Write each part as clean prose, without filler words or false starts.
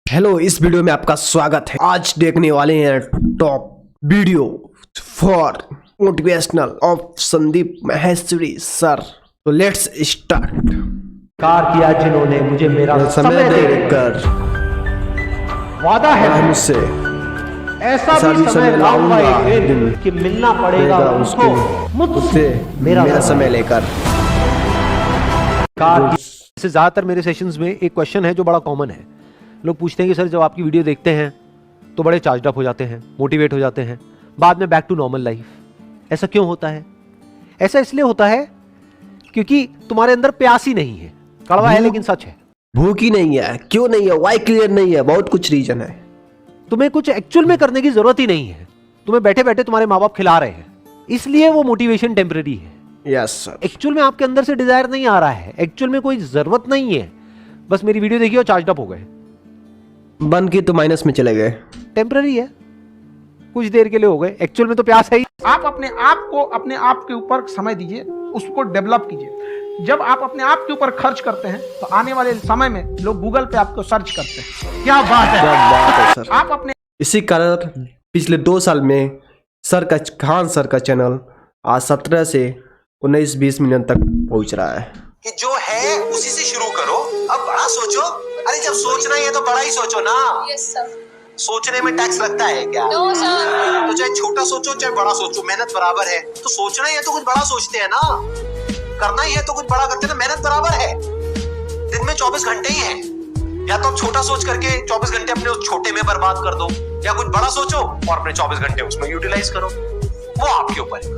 Hello, इस video में आपका स्वागत है। आज देखने वाले हैं top video for motivational of Sandeep Maheshwari sir. तो लेट्स स्टार्ट। कार किया जिन्होंने मुझे मेरा समय देकर वादा है मुझसे ऐसा भी समय लाऊंगा एक दिन कि मिलना पड़ेगा उसको मुझसे मेरा समय लेकर। कार से ज्यादातर मेरे सेशंस में एक क्वेश्चन है जो बड़ा कॉमन है। लोग पूछते हैं कि सर जब आपकी वीडियो देखते हैं तो बड़े चार्ज अप हो जाते हैं, मोटिवेट हो जाते हैं, बाद में बैक टू नॉर्मल लाइफ। ऐसा क्यों होता है? ऐसा इसलिए होता है क्योंकि तुम्हारे अंदर प्यास ही नहीं है। कड़वा है लेकिन सच है। भूख ही नहीं है। क्यों नहीं है? वाई क्लियर नहीं है। बहुत कुछ रीजन है। तुम्हें कुछ एक्चुअल में करने की जरूरत ही नहीं है। तुम्हें बैठे बैठे तुम्हारे माँ बाप खिला रहे हैं, इसलिए वो मोटिवेशन टेम्पररी है। Yes sir. एक्चुअल में आपके अंदर से डिजायर नहीं आ रहा है, एक्चुअल में कोई जरूरत नहीं है। बस मेरी वीडियो देखिए और चार्ज अप हो गए, बन के तो माइनस में चले गए। टेम्पररी है, कुछ देर के लिए हो गए। एक्चुअल में तो प्यास है ही। आप अपने आप के ऊपर समय दीजिए, उसको डेवलप कीजिए। जब आप अपने आप के ऊपर खर्च करते हैं तो आने वाले समय में लोग गूगल पे आपको सर्च करते हैं। क्या बात है सर। आप अपने इसी कारण पिछले 2 साल में खान सर का चैनल आज 17 से 19-20 मिलियन तक पहुंच रहा है। कि जो है उसी से शुरू करो। अब बड़ा सोचो। अरे जब सोचना ही है तो बड़ा ही सोचो ना। Yes sir. सोचने में टैक्स लगता है क्या? No sir. तो चाहे छोटा सोचो चाहे बड़ा सोचो, मेहनत बराबर है। तो सोचना ही है तो कुछ बड़ा सोचते हैं ना, करना ही है तो कुछ बड़ा करते हैं ना। मेहनत बराबर है। दिन में 24 घंटे ही है। या तो छोटा सोच करके 24 घंटे अपने उस छोटे में बर्बाद कर दो, या कुछ बड़ा सोचो और अपने 24 घंटे उसमें यूटिलाइज करो। वो आपके ऊपर है।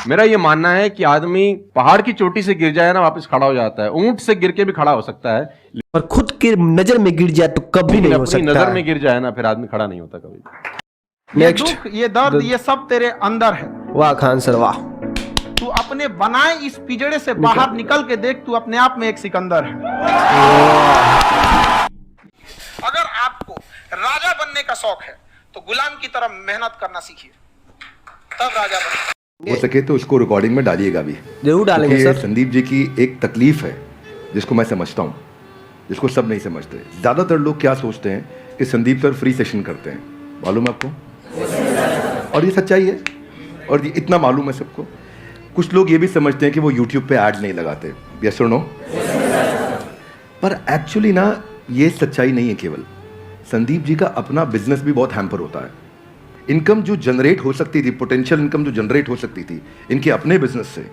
मेरा ये मानना है कि आदमी पहाड़ की चोटी से गिर जाए ना, वापस खड़ा हो जाता है। ऊंट से गिर के भी खड़ा हो सकता है, और खुद की नजर में गिर जाए तो कभी नहीं हो अपनी सकता। नजर में गिर जाए ना, फिर आदमी खड़ा नहीं होता कभी। ये नेक्स्ट। दुख, ये दर्द, ये सब तेरे अंदर है। वाह खान सर वाह। तू अपने बनाए इस पिजड़े से बाहर निकल के देख, तू अपने आप में एक सिकंदर है। अगर आपको राजा बनने का शौक है तो गुलाम की तरह मेहनत करना सीखिए, तब राजा बने। हो सके तो उसको रिकॉर्डिंग में डालिएगा भी। जरूर डालेंगे क्योंकि सर। संदीप जी की एक तकलीफ है जिसको मैं समझता हूँ, जिसको सब नहीं समझते। ज़्यादातर लोग क्या सोचते हैं कि संदीप सर फ्री सेशन करते हैं, मालूम है आपको? और ये सच्चाई है, और ये इतना मालूम है सबको। कुछ लोग ये भी समझते हैं कि वो यूट्यूब पे ऐड नहीं लगाते। यस और नो? पर एक्चुअली ना, ये सच्चाई नहीं है। केवल संदीप जी का अपना बिजनेस भी बहुत हैम्पर होता है। इनकम जो जनरेट हो सकती थी, पोटेंशियल इनकम जो जनरेट हो सकती थी इनके अपने बिजनेस से,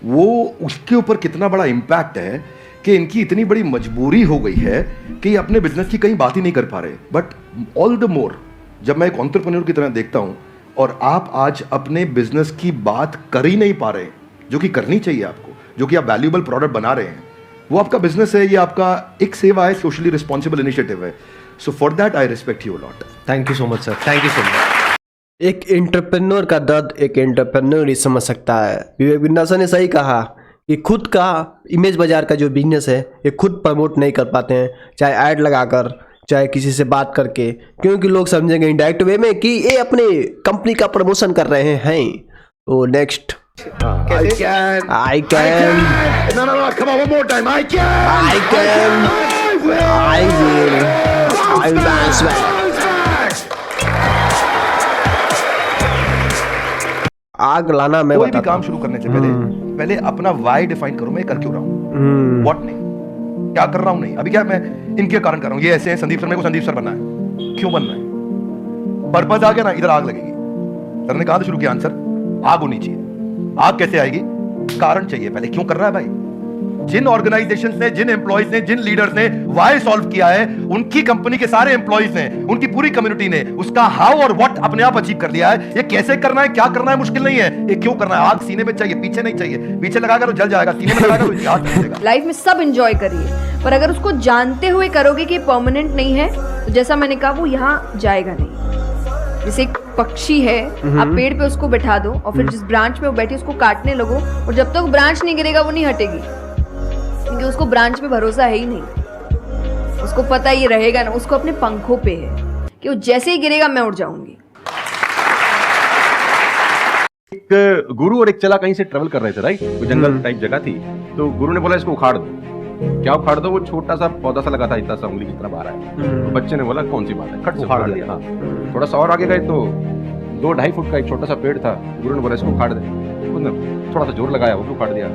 वो उसके ऊपर कितना बड़ा इम्पैक्ट है कि इनकी इतनी बड़ी मजबूरी हो गई है कि ये अपने बिजनेस की कहीं बात ही नहीं कर पा रहे। बट ऑल द मोर जब मैं एक एंटरप्रेन्योर की तरह देखता हूं और आप आज अपने बिजनेस की बात कर ही नहीं पा रहे, जो कि करनी चाहिए आपको, जो कि आप वैल्यूएबल प्रोडक्ट बना रहे हैं, वो आपका बिजनेस है, ये आपका एक सेवा है, सोशली रिस्पॉन्सिबल इनिशिएटिव है। So for that I respect you lot. Thank you so much sir. Thank you so much. एक एंटरप्रेन्योर का दर्द एक एंटरप्रेन्योर ही समझ सकता है। विवेक बिंदा सर ने सही कहा कि खुद का इमेज बाजार का जो बिजनेस है ये खुद प्रमोट नहीं कर पाते हैं, चाहे ऐड लगाकर चाहे किसी से बात करके, क्योंकि लोग समझेंगे इनडायरेक्ट वे में कि ये अपने कंपनी का प्रमोशन कर रहे हैं। तो next. I can. I will dance back. आग लाना मैं कोई भी बताता काम शुरू करने से पहले अपना वाई डिफाइन करो। मैं कर क्यों रहा हूँ, व्हाट नहीं, क्या कर रहा हूँ नहीं। अभी क्या मैं इनके कारण कर रहा हूँ, ये ऐसे है संदीप सर, मेरे को संदीप सर बनना है। क्यों बनना है? पर्पस आ गया ना, इधर आग लगेगी। सर ने कहा था शुरू किया आंसर, आग होनी चाहिए। आग कैसे आएगी? कारण चाहिए पहले। क्यों कर रहा है भाई? जिन ऑर्गेनाइजेशंस ने, जिन एम्प्लॉइज ने, जिन लीडर्स ने वाई सॉल्व किया है, उनकी कंपनी के सारे एम्प्लॉइज ने, उनकी पूरी कम्युनिटी ने उसका हाउ और व्हाट अपने आप अचीव कर लिया है। ये कैसे करना है, क्या करना है, मुश्किल नहीं है। ये क्यों करना है? आग सीने में चाहिए, पीछे नहीं चाहिए। पीछे लगाकर तो जल जाएगा, सीने में लगाकर तो इतिहास बनेगा। लाइफ में सब एंजॉय करिए, पर अगर उसको जानते हुए करोगे कि परमानेंट नहीं है, तो जैसा मैंने कहा वो यहाँ जाएगा नहीं। जैसे एक पक्षी है, आप पेड़ पे उसको बैठा दो और फिर जिस ब्रांच में वो बैठी उसको काटने लगो, और जब तक ब्रांच नहीं गिरेगा वो नहीं हटेगी, क्योंकि उसको ब्रांच पे भरोसा है ही नहीं। उसको पता ये रहेगा ना, उसको अपने पंखों पे है कि वो जैसे ही गिरेगा मैं उड़ जाऊंगी। एक गुरु और एक चला कहीं से ट्रेवल कर रहे थे, राइट? कोई जंगल टाइप जगह थी, तो गुरु ने बोला इसको उखाड़ दो। क्या उखाड़ दो? वो छोटा सा पौधा सा लगा था, इतना सा उंगली की तरफ आ रहा है। तो बच्चे ने बोला कौन सी बात है, खट से उखाड़ दिया। हाँ, थोड़ा सा और आगे गए तो 2-2.5 फुट का एक छोटा सा पेड़ था। गुरु ने बोला इसको उखाड़ दे। उसने थोड़ा सा जोर लगाया, वो भी उखाड़ दिया।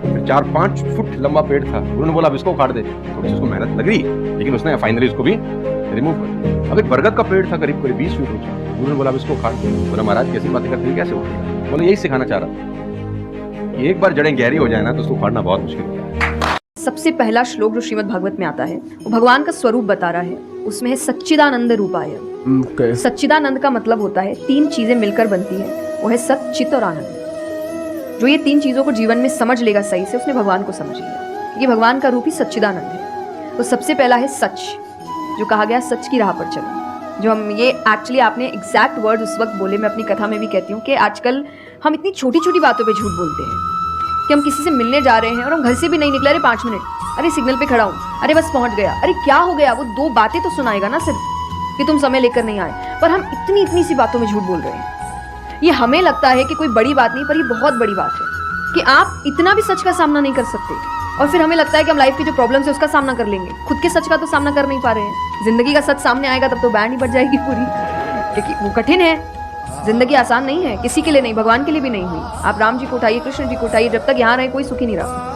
फिर 4-5 फुट लंबा पेड़ था। गुरु ने बोला अब इसको उखाड़ दे। थोड़ी सी उसको मेहनत लग रही, लेकिन उसने फाइनली इसको भी रिमूव कर दिया। अब एक बरगद का पेड़ था करीब 20 फीट ऊंचा। गुरु ने बोला अब इसको उखाड़ दे। बोला महाराज कैसी बातें करते हैं, कैसे उखाड़? बोले यही सिखाना चाह रहा था कि एक बार जड़ें गहरी हो जाए ना तो उसको उखाड़ना बहुत मुश्किल होता है। सबसे पहला श्लोक जो श्रीमद् भागवत में आता है वो भगवान का स्वरूप बता रहा है। उसमें है सच्चिदानंद रूपाय। सच्चिदानंद का मतलब होता है 3 चीजें मिलकर बनती है, वो है सत, चित और आनंद। जो ये 3 चीजों को जीवन में समझ लेगा सही से, उसने भगवान को समझ लिया, क्योंकि भगवान का रूप ही सच्चिदानंद है। तो सबसे पहला है सच, जो कहा गया सच की राह पर चलो। जो हम ये एक्चुअली आपने एग्जैक्ट वर्ड उस वक्त बोले, मैं अपनी कथा में भी कहती हूँ कि आजकल हम इतनी छोटी छोटी बातों पे झूठ बोलते हैं कि हम किसी से मिलने जा रहे हैं और हम घर से भी नहीं निकले, अरे 5 मिनट, अरे सिग्नल पे खड़ा हूँ, अरे बस पहुंच गया, अरे क्या हो गया, वो 2 बातें तो सुनाएगा ना सिर्फ कि तुम समय लेकर नहीं आए, पर हम इतनी इतनी सी बातों में झूठ बोल रहे हैं। ये हमें लगता है कि कोई बड़ी बात नहीं, पर ये बहुत बड़ी बात है कि आप इतना भी सच का सामना नहीं कर सकते, और फिर हमें लगता है कि हम लाइफ की जो प्रॉब्लम्स है उसका सामना कर लेंगे, खुद के सच का तो सामना कर नहीं पा रहे हैं। जिंदगी का सच सामने आएगा तब तो बैंड ही बज जाएगी पूरी, क्योंकि वो कठिन है। जिंदगी आसान नहीं है, किसी के लिए नहीं, भगवान के लिए भी नहीं हुई। आप राम जी को उठाइए, कृष्ण जी को उठाइए, जब तक यहाँ रहे कोई सुखी नहीं रहा।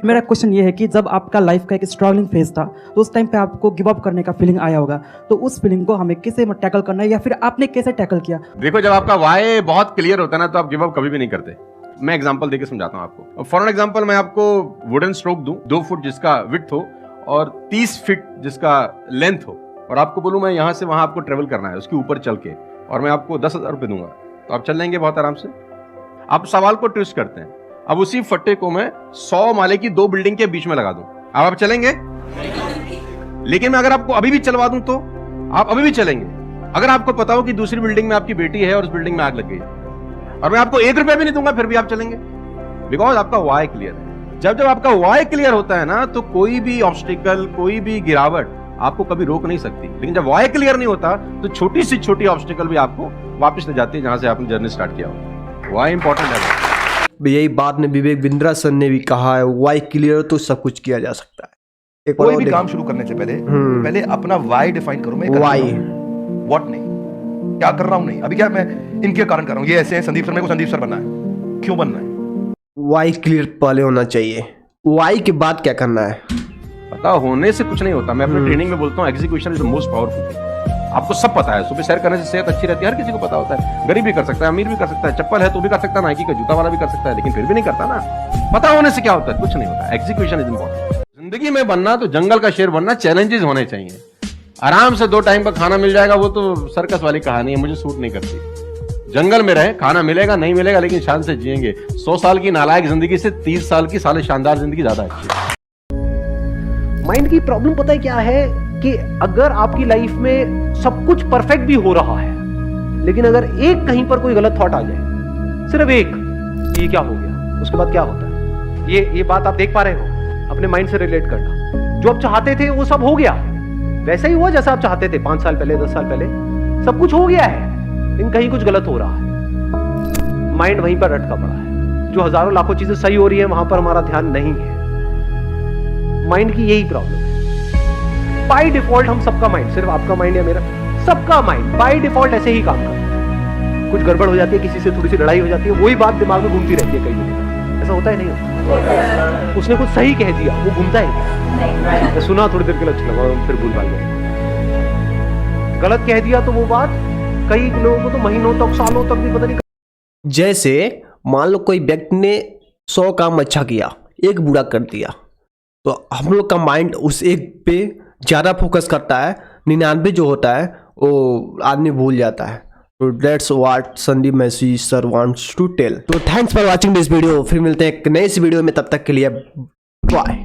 मेरा क्वेश्चन ये है कि जब आपका लाइफ का एक स्ट्रगलिंग फेज था तो उस टाइम पे आपको गिव अप करने का फीलिंग आया होगा, तो उस फीलिंग को हमें कैसे टैकल करना है या फिर आपने कैसे टैकल किया? देखो, जब आपका वाई बहुत क्लियर होता है ना तो आप गिव अप कभी भी नहीं करते। मैं एग्जांपल देके समझाता हूँ आपको। फॉर एन एग्जांपल मैं आपको वुडन स्ट्रोक दूं, 2 फुट जिसका विड्थ हो और 30 फीट जिसका लेंथ हो, और आपको बोलूं मैं यहाँ से वहां आपको ट्रेवल करना है उसके ऊपर चल के, और मैं आपको 10,000 रुपए दूंगा, तो आप चल लेंगे बहुत आराम से? आप सवाल को ट्विस्ट करते हैं। अब उसी फट्टे को मैं 100 माले की 2 बिल्डिंग के बीच में लगा दूं, अब आप चलेंगे? लेकिन मैं अगर आपको अभी भी चलवा दूं तो आप अभी भी चलेंगे। अगर आपको पता हो कि दूसरी बिल्डिंग में आपकी बेटी है और उस बिल्डिंग में आग लग गई है, और मैं आपको 1 रुपया भी नहीं दूंगा, फिर भी आप चलेंगे? बिकॉज आपका वाई क्लियर है। जब आपका वाई क्लियर होता है ना तो कोई भी ऑब्स्टिकल, कोई भी गिरावट आपको कभी रोक नहीं सकती। लेकिन जब वाई क्लियर नहीं होता तो छोटी से छोटी ऑब्स्टिकल भी आपको वापस ले जाती है जहां से आपने जर्नी स्टार्ट किया हो। वाई इंपॉर्टेंट है। यही बात ने विवेक बिंद्रा सर ने भी कहा है, वाई क्लियर तो सब कुछ किया जा सकता है। कोई भी काम शुरू करने से पहले अपना वाई डिफाइन करो। मैं वाई व्हाट नहीं, क्या कर रहा हूं नहीं, अभी क्या मैं इनके कारण कर रहा हूं, ये ऐसे हैं संदीप सर, मेरे को संदीप सर बनना है, क्यों बनना है? वाई क्लियर पहले होना चाहिए, वाई के बाद क्या करना है। पता होने से कुछ नहीं होता। मैं अपने ट्रेनिंग में बोलता हूँ execution is the most powerful thing. आपको सब पता है, सुबह सैर करने से सेहत अच्छी रहती है, हर किसी को पता होता है। गरीब भी कर सकता है, अमीर भी कर सकता है, चप्पल है तो भी कर सकता है, नाइकी का जूता वाला भी कर सकता है, लेकिन फिर भी नहीं करता ना। पता होने से क्या होता है? कुछ नहीं होता। Execution is important. जिंदगी में बनना तो जंगल का शेर बनना, चैलेंजेस होने चाहिए। आराम से 2 टाइम का खाना मिल जाएगा, वो तो सर्कस वाली कहानी है, मुझे सूट नहीं करती। जंगल में रहे, खाना मिलेगा नहीं मिलेगा लेकिन शान से जिएंगे। 100 साल की नालायक जिंदगी से 30 साल की साले शानदार जिंदगी ज्यादा अच्छी है। माइंड की प्रॉब्लम पता है क्या है कि अगर आपकी लाइफ में सब कुछ परफेक्ट भी हो रहा है, लेकिन अगर एक कहीं पर कोई गलत थॉट आ जाए, सिर्फ एक, ये क्या हो गया, उसके बाद क्या होता है? ये बात आप देख पा रहे हो? अपने माइंड से रिलेट करना। जो आप चाहते थे वो सब हो गया, वैसा ही हुआ जैसा आप चाहते थे 5 साल पहले, 10 साल पहले, सब कुछ हो गया है, लेकिन कहीं कुछ गलत हो रहा है। माइंड वहीं पर अटका पड़ा है। जो हजारों लाखों चीजें सही हो रही है वहां पर हमारा ध्यान नहीं है। माइंड की यही प्रॉब्लम है। बाय डिफॉल्ट हम सबका माइंड, सिर्फ आपका माइंड या मेरा, सबका माइंड बाय डिफॉल्ट ऐसे ही काम करता है। कुछ गड़बड़ हो जाती है, किसी से थोड़ी सी लड़ाई हो जाती है, वही बात दिमाग में घूमती रहती है कई दिनों। ऐसा होता है नहीं होता? उसने कुछ सही कह दिया, वो घूमता है, तो सुना थोड़ी देर के लिए अच्छा लगा, फिर भूल भाल गए। गलत कह दिया तो वो बात कई लोगों को तो महीनों तक, सालों तक भी पता नहीं। जैसे मान लो कोई व्यक्ति ने 100 काम अच्छा किया, 1 बुरा कर दिया, तो हम लोग का माइंड उस 1 पे ज़्यादा फोकस करता है, 99 जो होता है वो आदमी भूल जाता है। तो दैट्स व्हाट संदीप मैसी सर वांट्स टू टेल। तो thanks for watching this video. फिर मिलते हैं एक नई वीडियो में, तब तक के लिए बाय।